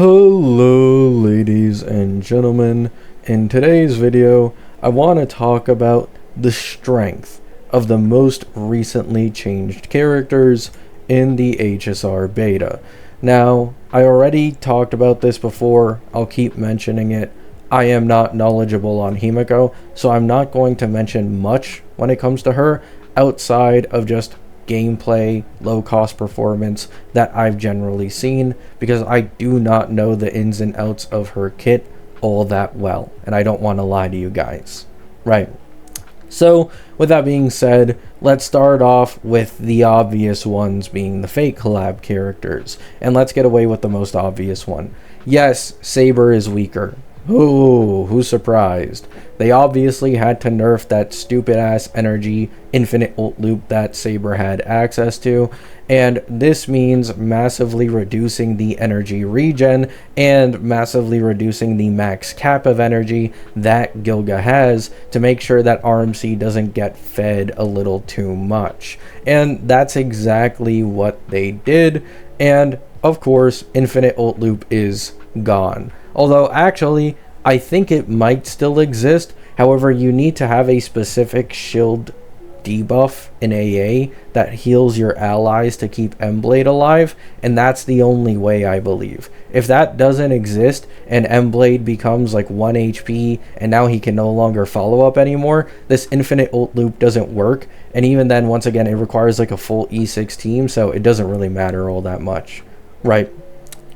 Hello ladies and gentlemen, in today's video I want to talk about the strength of the most recently changed characters in the HSR beta. Now, I already talked about this before, I'll keep mentioning it. I am not knowledgeable on Himiko, so I'm not going to mention much when it comes to her outside of just gameplay, low cost performance that I've generally seen, because I do not know the ins and outs of her kit all that well, and I don't want to lie to you guys. Right. So, with that being said, let's start off with the obvious ones being the Fate collab characters, and let's get away with the most obvious one. Yes, Saber is weaker. Oh, who's surprised? They obviously had to nerf that stupid ass energy infinite ult loop that Saber had access to, and this means massively reducing the energy regen and massively reducing the max cap of energy that Gilga has to make sure that RMC doesn't get fed a little too much. And that's exactly what they did, and of course infinite ult loop is gone. Although actually, I think it might still exist. However, you need to have a specific shield debuff in AA that heals your allies to keep M-Blade alive, and that's the only way, I believe. If that doesn't exist and M-Blade becomes like 1 HP and now he can no longer follow up anymore, this infinite ult loop doesn't work, and even then, once again, it requires like a full E6 team, so it doesn't really matter all that much. Right.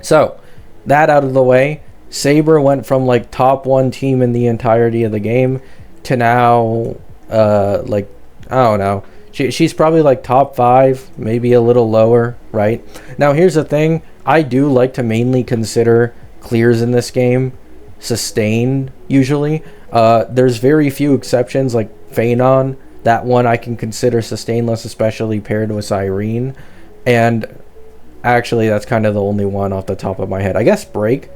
So, that out of the way, Saber went from like top 1 team in the entirety of the game to now like, I don't know, she's probably like top 5, maybe a little lower, right? Now here's the thing, I do like to mainly consider clears in this game sustained usually. There's very few exceptions, like Phanon, that one I can consider sustainless, especially paired with Irene, and actually that's kind of the only one off the top of my head. I guess Break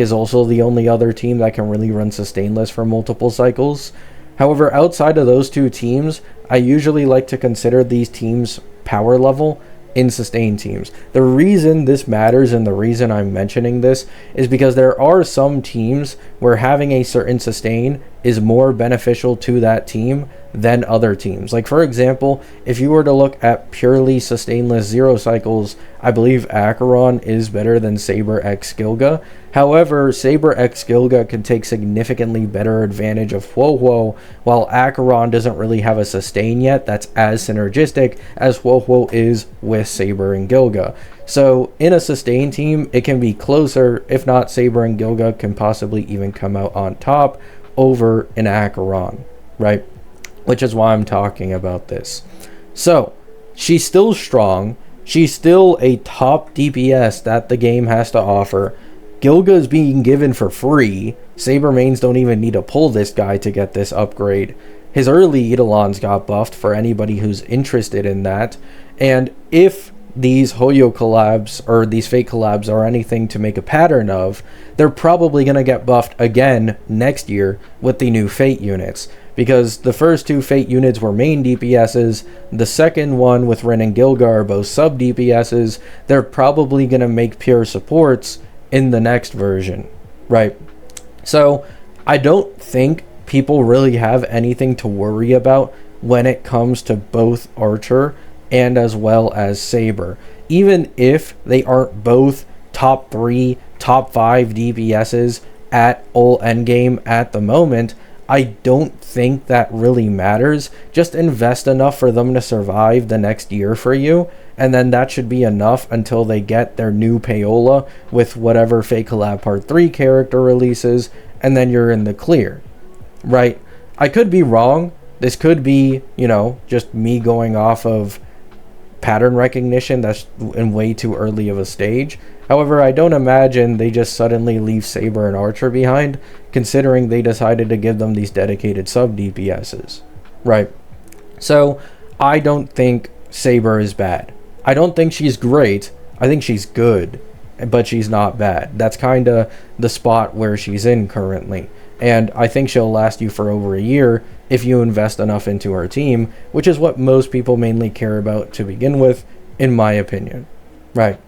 is also the only other team that can really run sustainless for multiple cycles. However, outside of those two teams, I usually like to consider these teams power level in sustain teams. The reason this matters and the reason I'm mentioning this is because there are some teams where having a certain sustain is more beneficial to that team than other teams. Like for example, if you were to look at purely sustainless 0 cycles, I believe Acheron is better than Saber x Gilga. However, Saber x Gilga can take significantly better advantage of Huohuo, while Acheron doesn't really have a sustain yet that's as synergistic as Huohuo is with Saber and Gilga. So in a sustain team, it can be closer, if not Saber and Gilga can possibly even come out on top over an Acheron, right? Which is why I'm talking about this. So, she's still strong. She's still a top DPS that the game has to offer. Gilga is being given for free. Saber mains don't even need to pull this guy to get this upgrade. His early Eidolons got buffed for anybody who's interested in that. And if these Hoyo collabs or these Fate collabs are anything to make a pattern of, they're probably going to get buffed again next year with the new Fate units. Because the first 2 Fate units were main DPSs, the second one with Ren and Gilga are both sub DPSs. They're probably going to make pure supports in the next version, right? So I don't think people really have anything to worry about when it comes to both Archer and as well as Saber. Even if they aren't both top 3, top 5 DPSs at all endgame at the moment, I don't think that really matters. Just invest enough for them to survive the next year for you, and then that should be enough until they get their new payola with whatever Fate Collab Part 3 character releases, and then you're in the clear, right? I could be wrong. This could be, you know, just me going off of pattern recognition that's in way too early of a stage. However, I don't imagine they just suddenly leave Saber and Archer behind, considering they decided to give them these dedicated sub DPSs, right? So I don't think Saber is bad. I don't think she's great. I think she's good, but she's not bad. That's kind of the spot where she's in currently, and I think she'll last you for over a year if you invest enough into her team, which is what most people mainly care about to begin with, in my opinion, right?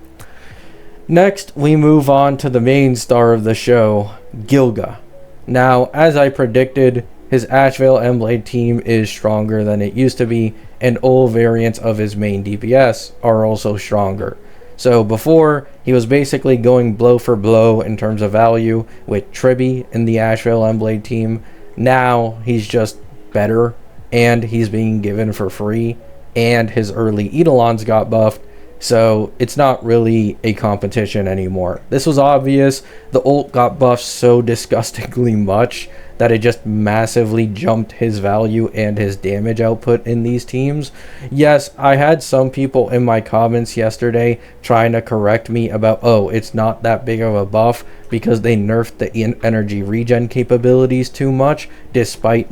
Next, we move on to the main star of the show, Gilga. Now, as I predicted, his Ashvale Emblade team is stronger than it used to be, and all variants of his main DPS are also stronger. So before, he was basically going blow for blow in terms of value with Tribby in the Ashvale Emblade team. Now, he's just better, and he's being given for free, and his early Eidolons got buffed, so it's not really a competition anymore. This was obvious. The ult got buffed so disgustingly much that it just massively jumped his value and his damage output in these teams. Yes, I had some people in my comments yesterday trying to correct me about, oh, it's not that big of a buff because they nerfed the energy regen capabilities too much, despite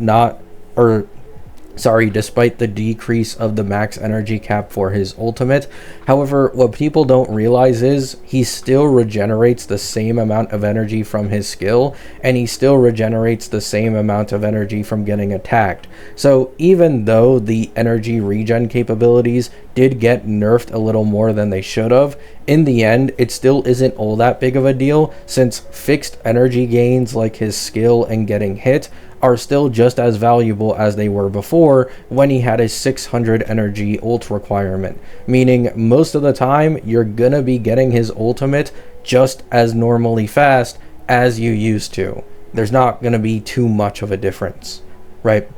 despite the decrease of the max energy cap for his ultimate. However, what people don't realize is he still regenerates the same amount of energy from his skill, and he still regenerates the same amount of energy from getting attacked. So even though the energy regen capabilities did get nerfed a little more than they should have, in the end, it still isn't all that big of a deal, since fixed energy gains like his skill and getting hit are still just as valuable as they were before when he had a 600 energy ult requirement. Meaning most of the time you're gonna be getting his ultimate just as normally fast as you used to. There's not gonna be too much of a difference, right?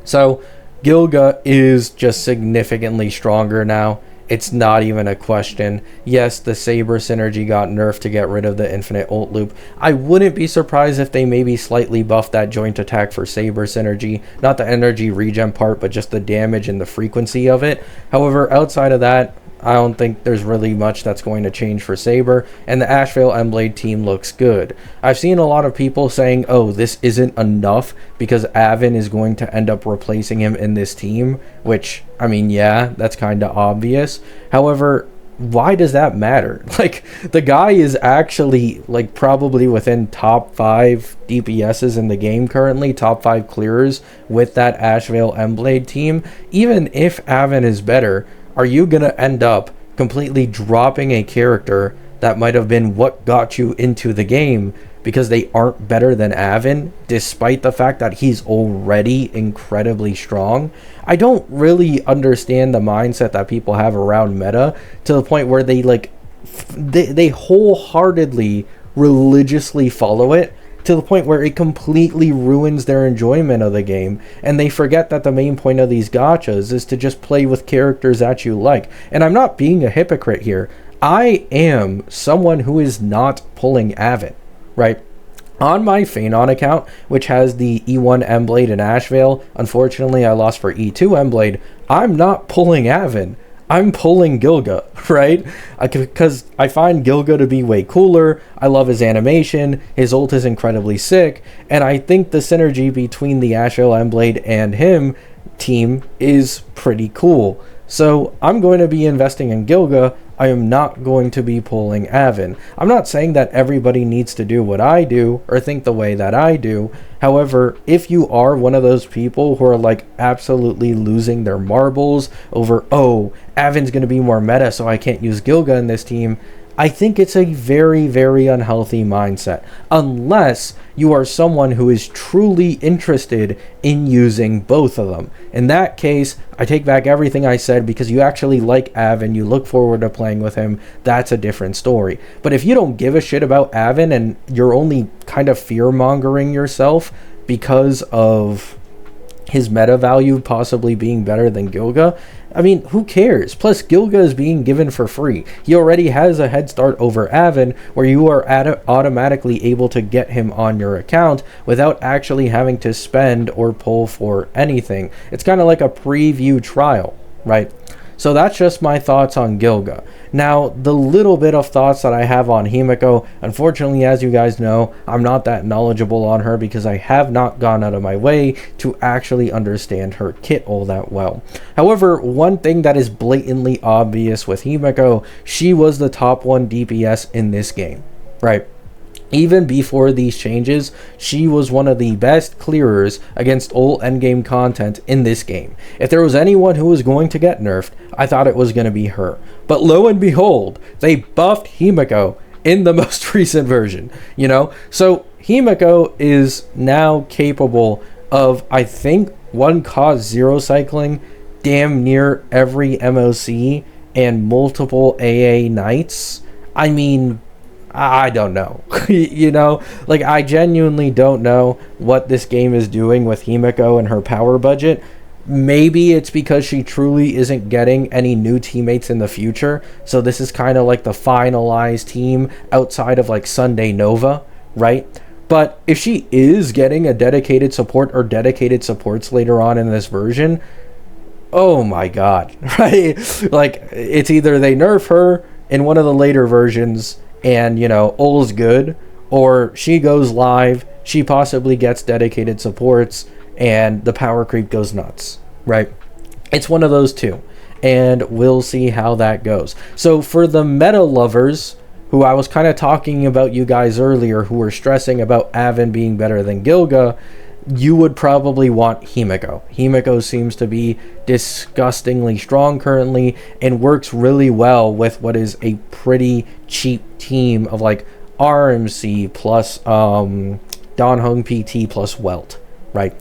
So Gilga is just significantly stronger now. It's not even a question. Yes, the Saber synergy got nerfed to get rid of the infinite ult loop. I wouldn't be surprised if they maybe slightly buffed that joint attack for Saber synergy. Not the energy regen part, but just the damage and the frequency of it. However, outside of that, I don't think there's really much that's going to change for Saber, and the Ashvale Emblade team looks good. I've seen a lot of people saying, oh, this isn't enough because Avin is going to end up replacing him in this team, which, I mean, yeah, that's kind of obvious. However, why does that matter? Like, the guy is actually, like, probably within top 5 DPSs in the game currently, top 5 clearers with that Ashvale Emblade team. Even if Avin is better, are you going to end up completely dropping a character that might have been what got you into the game because they aren't better than Avin, despite the fact that he's already incredibly strong? I don't really understand the mindset that people have around meta to the point where they they wholeheartedly, religiously follow it, to the point where it completely ruins their enjoyment of the game, and they forget that the main point of these gachas is to just play with characters that you like. And I'm not being a hypocrite here. I am someone who is not pulling Avin, right? On my Phanon account, which has the E1 Emblade and Ashvale, unfortunately I lost for E2 Emblade, I'm not pulling Avin. I'm pulling Gilga, right? Because I find Gilga to be way cooler. I love his animation. His ult is incredibly sick. And I think the synergy between the Ashvale Emblade and him team is pretty cool. So I'm going to be investing in Gilga. I am not going to be pulling Avin. I'm not saying that everybody needs to do what I do or think the way that I do. However, if you are one of those people who are like absolutely losing their marbles over, oh, Avin's going to be more meta so I can't use Gilga in this team, I think it's a very, very unhealthy mindset, unless you are someone who is truly interested in using both of them. In that case, I take back everything I said, because you actually like Avin, you look forward to playing with him, that's a different story. But if you don't give a shit about Avin and you're only kind of fear-mongering yourself because of his meta value possibly being better than Gilga, I mean, who cares? Plus, Gilga is being given for free. He already has a head start over Avin, where you are automatically able to get him on your account without actually having to spend or pull for anything. It's kind of like a preview trial, right? So that's just my thoughts on Gilga. Now, the little bit of thoughts that I have on Himiko, unfortunately, as you guys know, I'm not that knowledgeable on her because I have not gone out of my way to actually understand her kit all that well. However, one thing that is blatantly obvious with Himiko, she was the top 1 DPS in this game, right? Even before these changes, she was one of the best clearers against old endgame content in this game. If there was anyone who was going to get nerfed, I thought it was going to be her. But lo and behold, they buffed Himeko in the most recent version, you know? So Himeko is now capable of, I think, 1 cost 0 cycling damn near every MOC and multiple AA knights. I mean, I don't know. You know, like, I genuinely don't know what this game is doing with Himeko and her power budget. Maybe it's because she truly isn't getting any new teammates in the future, so this is kind of like the finalized team outside of like Sunday Nova, right? But if she is getting a dedicated support or dedicated supports later on in this version, oh my god, right? Like, it's either they nerf her in one of the later versions and, you know, all's good, or she goes live, she possibly gets dedicated supports, and the power creep goes nuts, right? It's one of those two, and we'll see how that goes. So for the meta lovers, who I was kind of talking about you guys earlier, who were stressing about Avon being better than Gilga, you would probably want Himeko. Himeko seems to be disgustingly strong currently and works really well with what is a pretty cheap team of like RMC plus Don Hung PT plus Welt, right?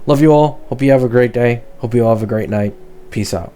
Love you all. Hope you have a great day. Hope you all have a great night. Peace out.